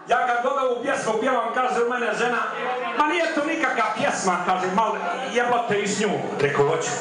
Ja kad dole u pjesmu pjevam, kaže u mene žena, ma nije to nikakva pjesma, kaže, malo jebote i s nju, reko hoću.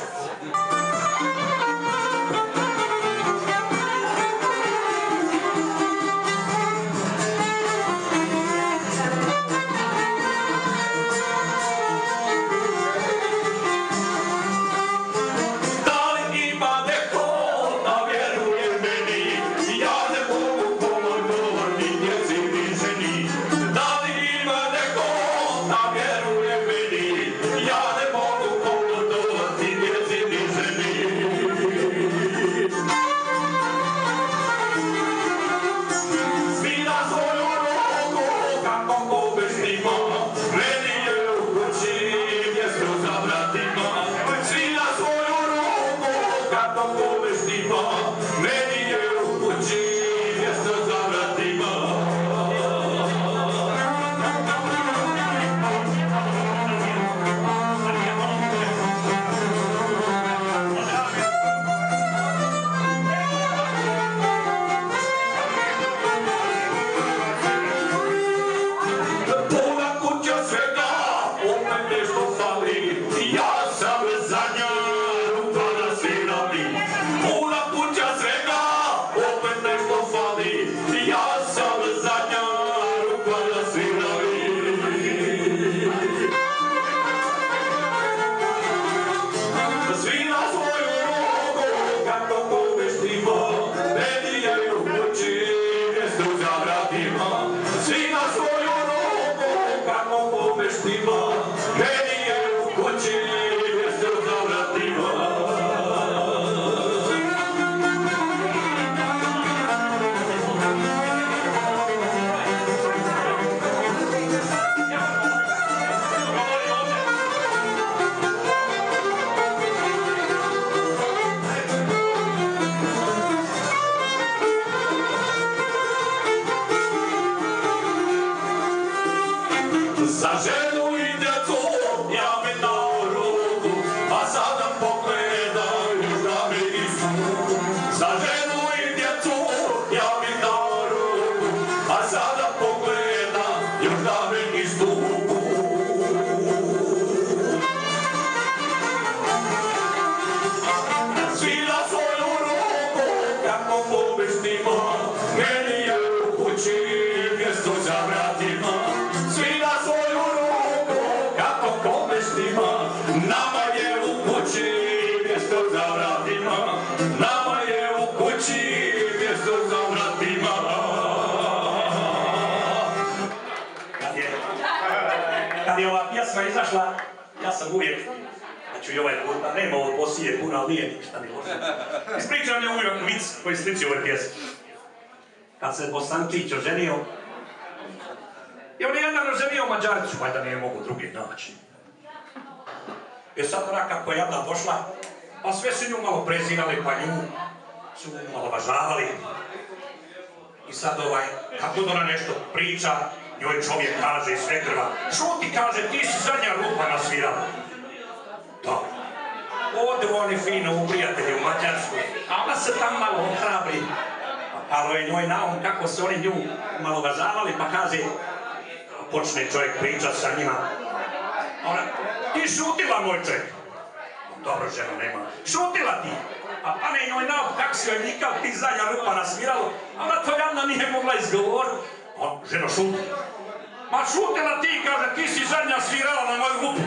Kad je ova pjesma izašla, ja sam uvijek, znači i ovaj put, da nema ovo posije puno, ali nije ništa ni loše. Ispričam je uvijek vic koji sliči ovoj pjesmi. Kad se Bosančić oženio, i on je jedan oženio Mađaricu, valjda nije mogu drugi naći. I sad ona kako je jedna došla, pa sve su nju malo prezirali, pa nju su malo važavali. I sad kako ona nešto priča, njoj čovjek kaže iz Svetrva, šuti, kaže, ti si zadnja rupa nasvirala. Dobro. Odu oni fino u prijatelji u Mađarsku, a ona se tam malo ohrabri. Palo je njoj na um kako se oni nju malo važavali, pa kaže, počne čovjek pričat sa njima. Ona, ti šutila moj čovjek. Dobro, ženo, nema. Šutila ti. A pa ne njoj na um kako si joj nikao, ti zadnja rupa nasviralo, a ona to javno nije mogla izgovoriti. Ženo, šuti. Ma šutila ti, kaže, ti si zadnja svirala na moju rupu.